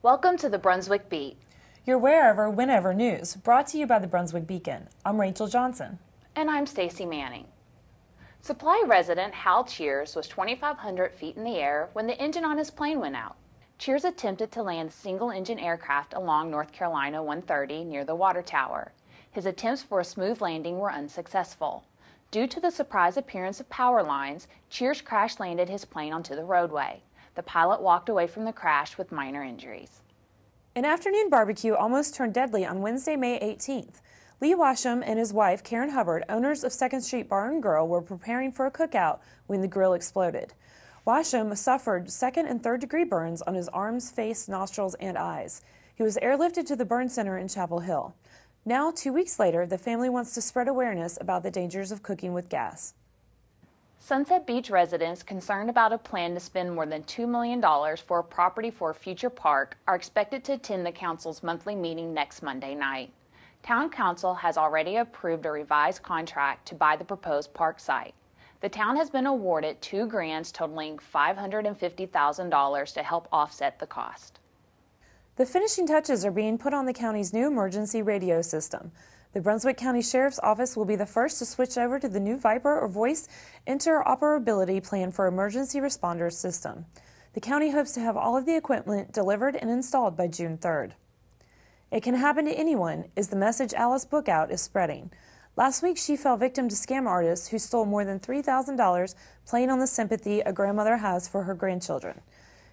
Welcome to the Brunswick Beat. Your wherever, whenever news, brought to you by the Brunswick Beacon. I'm Rachel Johnson. And I'm Stacy Manning. Supply resident Hal Cheers was 2,500 feet in the air when the engine on his plane went out. Cheers attempted to land a single-engine aircraft along North Carolina 130 near the water tower. His attempts for a smooth landing were unsuccessful. Due to the surprise appearance of power lines, Cheers crash-landed his plane onto the roadway. The pilot walked away from the crash with minor injuries. An afternoon barbecue almost turned deadly on Wednesday, May 18th. Lee Washam and his wife, Karen Hubbard, owners of 2nd Street Bar and Grill, were preparing for a cookout when the grill exploded. Washam suffered 2nd and 3rd degree burns on his arms, face, nostrils, and eyes. He was airlifted to the burn center in Chapel Hill. Now, 2 weeks later, the family wants to spread awareness about the dangers of cooking with gas. Sunset Beach residents concerned about a plan to spend more than $2 million for a property for a future park are expected to attend the council's monthly meeting next Monday night. Town Council has already approved a revised contract to buy the proposed park site. The town has been awarded 2 grants totaling $550,000 to help offset the cost. The finishing touches are being put on the county's new emergency radio system. The Brunswick County Sheriff's Office will be the first to switch over to the new Viper or voice interoperability plan for emergency responders system. The county hopes to have all of the equipment delivered and installed by June 3rd. It can happen to anyone is the message Alice Bookout is spreading. Last week, she fell victim to scam artists who stole more than $3,000 playing on the sympathy a grandmother has for her grandchildren.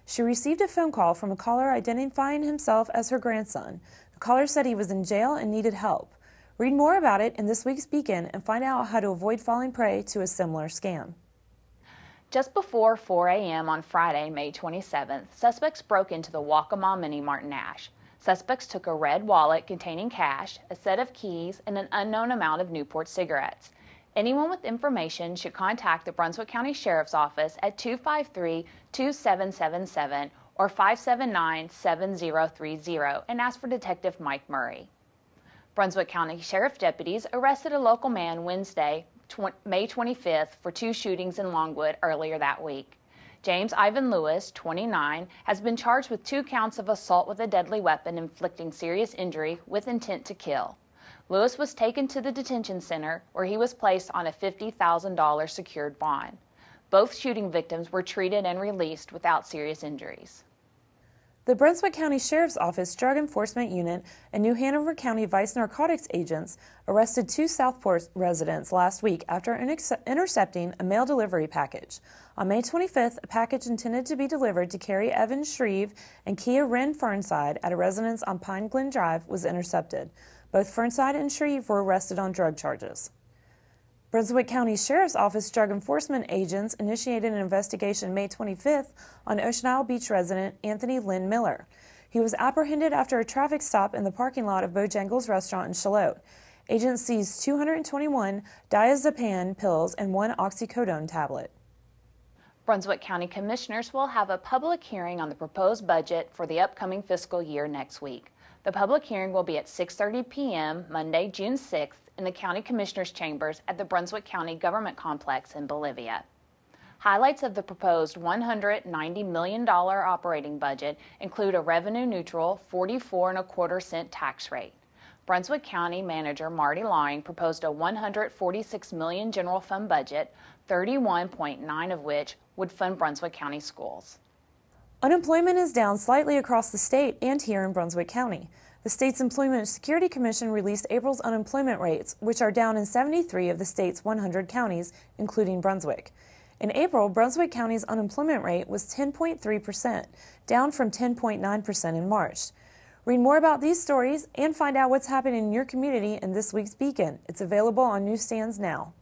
She received a phone call from a caller identifying himself as her grandson. The caller said he was in jail and needed help. Read more about it in this week's Beacon and find out how to avoid falling prey to a similar scam. Just before 4 a.m. on Friday, May 27th, suspects broke into the Waccamaw Mini Mart in Nash. Suspects took a red wallet containing cash, a set of keys, and an unknown amount of Newport cigarettes. Anyone with information should contact the Brunswick County Sheriff's Office at 253-2777 or 579-7030 and ask for Detective Mike Murray. Brunswick County Sheriff deputies arrested a local man Wednesday, May 25th, for 2 shootings in Longwood earlier that week. James Ivan Lewis, 29, has been charged with 2 counts of assault with a deadly weapon inflicting serious injury with intent to kill. Lewis was taken to the detention center where he was placed on a $50,000 secured bond. Both shooting victims were treated and released without serious injuries. The Brunswick County Sheriff's Office Drug Enforcement Unit and New Hanover County Vice Narcotics agents arrested 2 Southport residents last week after intercepting a mail delivery package. On May 25th, a package intended to be delivered to Carrie Evans Shreve and Kia Wren Fernside at a residence on Pine Glen Drive was intercepted. Both Fernside and Shreve were arrested on drug charges. Brunswick County Sheriff's Office drug enforcement agents initiated an investigation May 25th on Ocean Isle Beach resident Anthony Lynn Miller. He was apprehended after a traffic stop in the parking lot of Bojangles Restaurant in Charlotte. Agents seized 221 diazepam pills and 1 oxycodone tablet. Brunswick County Commissioners will have a public hearing on the proposed budget for the upcoming fiscal year next week. The public hearing will be at 6:30 p.m. Monday, June 6th in the County Commissioners' Chambers at the Brunswick County Government Complex in Bolivia. Highlights of the proposed $190 million operating budget include a revenue-neutral 44.25% tax rate. Brunswick County Manager Marty Lawing proposed a $146 million general fund budget, 31.9 of which would fund Brunswick County schools. Unemployment is down slightly across the state and here in Brunswick County. The state's Employment Security Commission released April's unemployment rates, which are down in 73 of the state's 100 counties, including Brunswick. In April, Brunswick County's unemployment rate was 10.3%, down from 10.9% in March. Read more about these stories and find out what's happening in your community in this week's Beacon. It's available on newsstands now.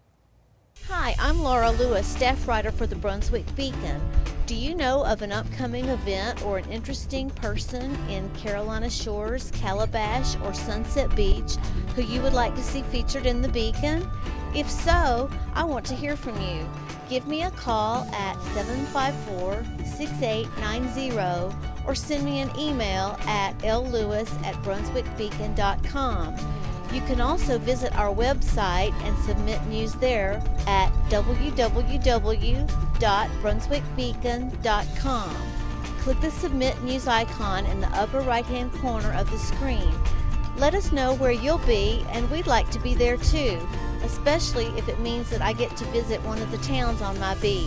Hi, I'm Laura Lewis, staff writer for the Brunswick Beacon. Do you know of an upcoming event or an interesting person in Carolina Shores, Calabash, or Sunset Beach who you would like to see featured in the Beacon? If so, I want to hear from you. Give me a call at 754-6890 or send me an email at llewis@brunswickbeacon.com. You can also visit our website and submit news there at www.brunswickbeacon.com. click the Submit News icon in the upper right-hand corner of the screen. Let us know where you'll be, and we'd like to be there too, especially if it means that I get to visit one of the towns on my beat.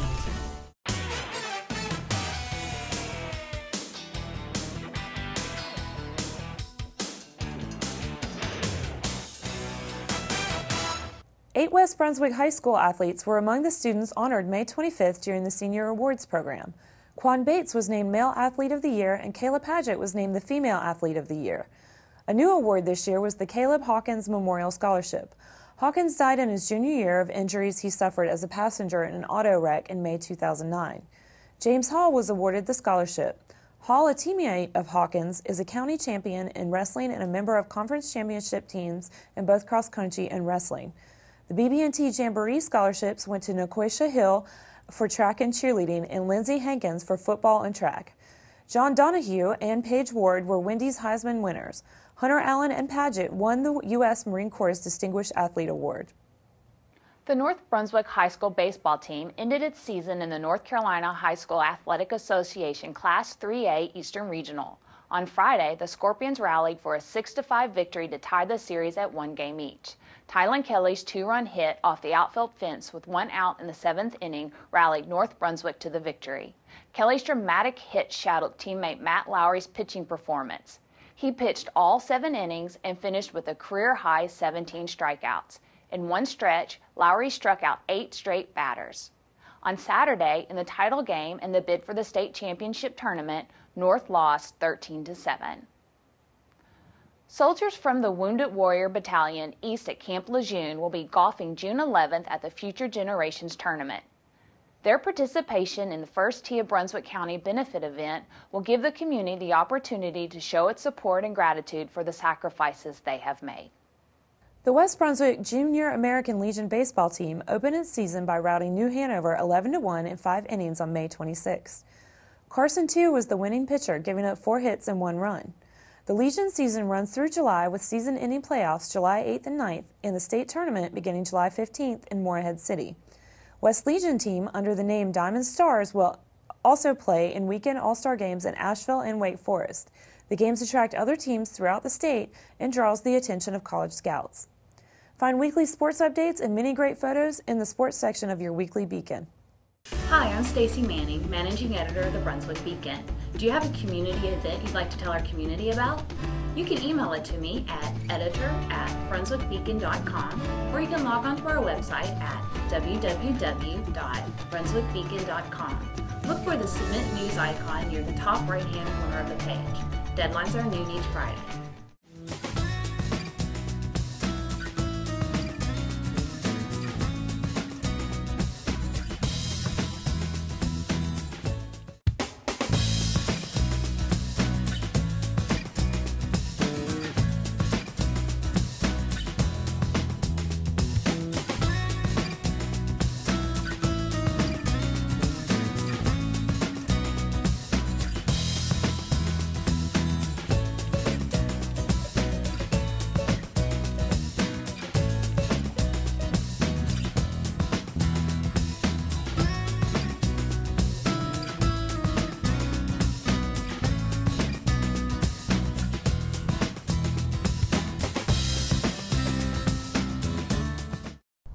Eight West Brunswick High School athletes were among the students honored May 25th during the Senior Awards program. Quan Bates was named Male Athlete of the Year, and Kayla Paget was named the Female Athlete of the Year. A new award this year was the Caleb Hawkins Memorial Scholarship. Hawkins died in his junior year of injuries he suffered as a passenger in an auto wreck in May 2009. James Hall was awarded the scholarship. Hall, a teammate of Hawkins, is a county champion in wrestling and a member of conference championship teams in both cross country and wrestling. The BB&T Jamboree scholarships went to Nequesha Hill for track and cheerleading and Lindsay Hankins for football and track. John Donahue and Paige Ward were Wendy's Heisman winners. Hunter Allen and Paget won the U.S. Marine Corps' Distinguished Athlete Award. The North Brunswick High School baseball team ended its season in the North Carolina High School Athletic Association Class 3A Eastern Regional. On Friday, the Scorpions rallied for a 6-5 victory to tie the series at 1 game each. Tylen Kelly's 2-run hit off the outfield fence with 1 out in the 7th inning rallied North Brunswick to the victory. Kelly's dramatic hit shadowed teammate Matt Lowry's pitching performance. He pitched all 7 innings and finished with a career-high 17 strikeouts. In one stretch, Lowry struck out 8 straight batters. On Saturday, in the title game and the bid for the state championship tournament, North lost 13-7. Soldiers from the Wounded Warrior Battalion East at Camp Lejeune will be golfing June 11th at the Future Generations Tournament. Their participation in the First Tee of Brunswick County benefit event will give the community the opportunity to show its support and gratitude for the sacrifices they have made. The West Brunswick Junior American Legion baseball team opened its season by routing New Hanover 11-1 in 5 innings on May 26. Carson, too, was the winning pitcher, giving up 4 hits and 1 run. The Legion season runs through July with season-ending playoffs July 8th and 9th and the state tournament beginning July 15th in Morehead City. West Legion team, under the name Diamond Stars, will also play in weekend all-star games in Asheville and Wake Forest. The games attract other teams throughout the state and draws the attention of college scouts. Find weekly sports updates and many great photos in the sports section of your weekly Beacon. Hi, I'm Stacy Manning, Managing Editor of the Brunswick Beacon. Do you have a community event you'd like to tell our community about? You can email it to me at editor@brunswickbeacon.com, or you can log on to our website at www.brunswickbeacon.com. Look for the Submit News icon near the top right-hand corner of the page. Deadlines are noon each Friday.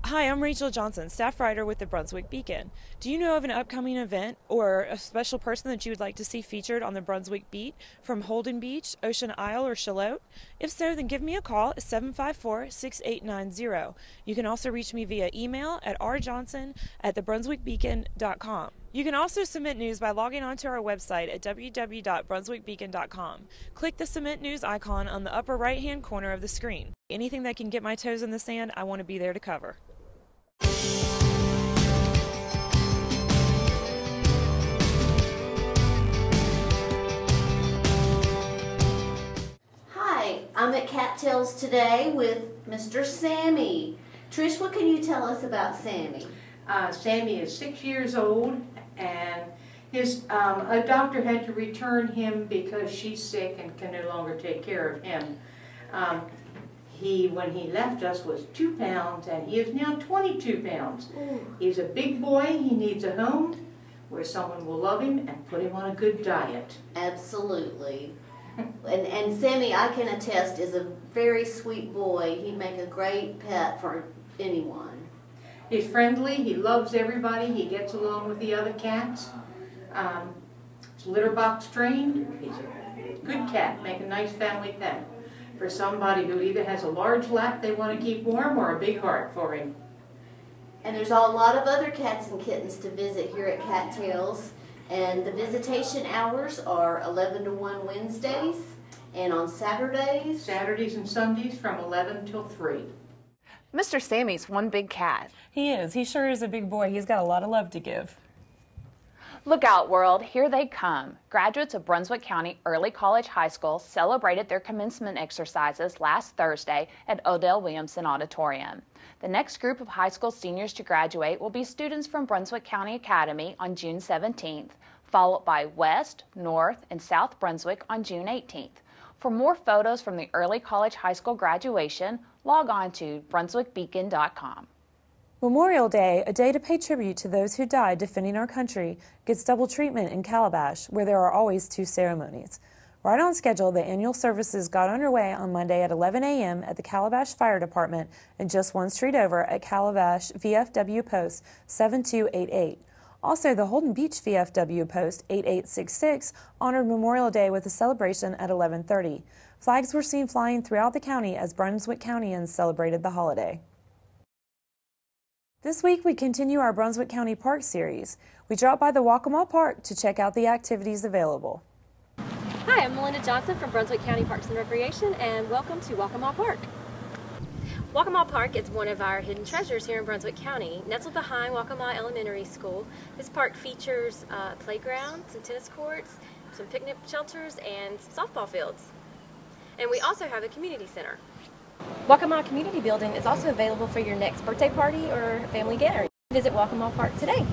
Hi, I'm Rachel Johnson, staff writer with the Brunswick Beacon. Do you know of an upcoming event or a special person that you would like to see featured on the Brunswick Beat from Holden Beach, Ocean Isle, or Shallotte? If so, then give me a call at 754-6890. You can also reach me via email at rjohnson@thebrunswickbeacon.com. You can also submit news by logging on to our website at www.brunswickbeacon.com. Click the Submit News icon on the upper right-hand corner of the screen. Anything that can get my toes in the sand, I want to be there to cover. Hi, I'm at Cattails today with Mr. Sammy. Trish, what can you tell us about Sammy? Sammy is 6 years old, and a doctor had to return him because she's sick and can no longer take care of him. When he left us, was 2 pounds, and he is now 22 pounds. Ooh. He's a big boy. He needs a home. where someone will love him and put him on a good diet. Absolutely. And Sammy, I can attest, is a very sweet boy. He'd make a great pet for anyone. He's friendly, he loves everybody, he gets along with the other cats. He's litter box trained. He's a good cat, make a nice family pet for somebody who either has a large lap they want to keep warm or a big heart for him. And there's a lot of other cats and kittens to visit here at Cattails. And the visitation hours are 11 to 1 Wednesdays, and on Saturdays And Sundays from 11 till 3. Mr. Sammy's one big cat. He is. He sure is a big boy. He's got a lot of love to give. Look out, world, here they come. Graduates of Brunswick County Early College High School celebrated their commencement exercises last Thursday at Odell Williamson Auditorium. The next group of high school seniors to graduate will be students from Brunswick County Academy on June 17th, followed by West, North, and South Brunswick on June 18th. For more photos from the early college high school graduation, log on to brunswickbeacon.com. Memorial Day, a day to pay tribute to those who died defending our country, gets double treatment in Calabash, where there are always 2 ceremonies. Right on schedule, the annual services got underway on Monday at 11 a.m. at the Calabash Fire Department and just one street over at Calabash VFW Post 7288. Also, the Holden Beach VFW Post 8866 honored Memorial Day with a celebration at 11:30. Flags were seen flying throughout the county as Brunswick Countyans celebrated the holiday. This week, we continue our Brunswick County Park series. We dropped by the Waccamaw Park to check out the activities available. Hi, I'm Melinda Johnson from Brunswick County Parks and Recreation, and welcome to Waccamaw Park. Waccamaw Park is one of our hidden treasures here in Brunswick County. Nestled behind Waccamaw Elementary School, this park features a playground, some tennis courts, some picnic shelters, and some softball fields. And we also have a community center. Waccamaw Community Building is also available for your next birthday party or family gathering. Visit Waccamaw Park today.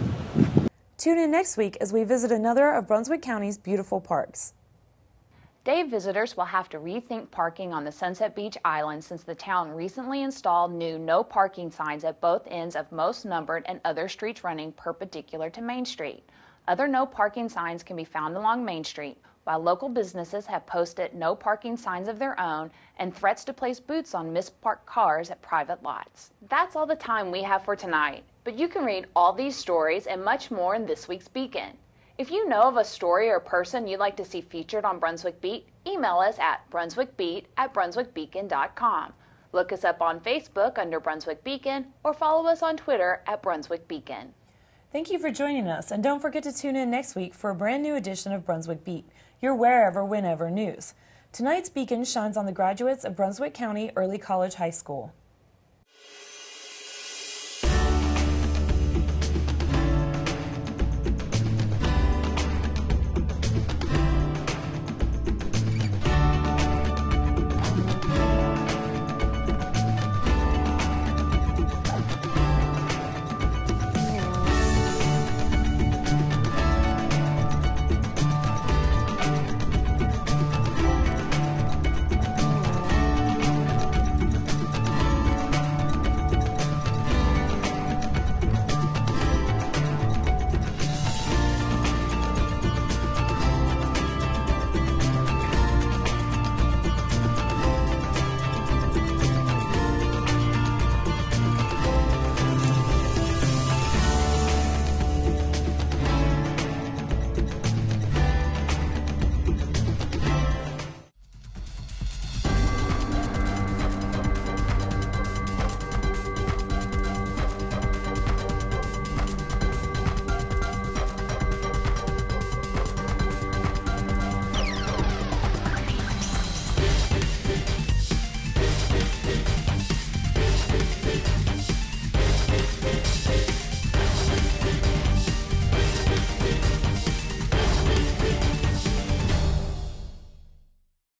Tune in next week as we visit another of Brunswick County's beautiful parks. Day visitors will have to rethink parking on the Sunset Beach Island since the town recently installed new no parking signs at both ends of most numbered and other streets running perpendicular to Main Street. Other no parking signs can be found along Main Street, while local businesses have posted no parking signs of their own and threats to place boots on misparked cars at private lots. That's all the time we have for tonight, but you can read all these stories and much more in this week's Beacon. If you know of a story or person you'd like to see featured on Brunswick Beat, email us at brunswickbeat@brunswickbeacon.com. Look us up on Facebook under Brunswick Beacon or follow us on Twitter at Brunswick Beacon. Thank you for joining us, and don't forget to tune in next week for a brand new edition of Brunswick Beat, your wherever, whenever news. Tonight's Beacon shines on the graduates of Brunswick County Early College High School.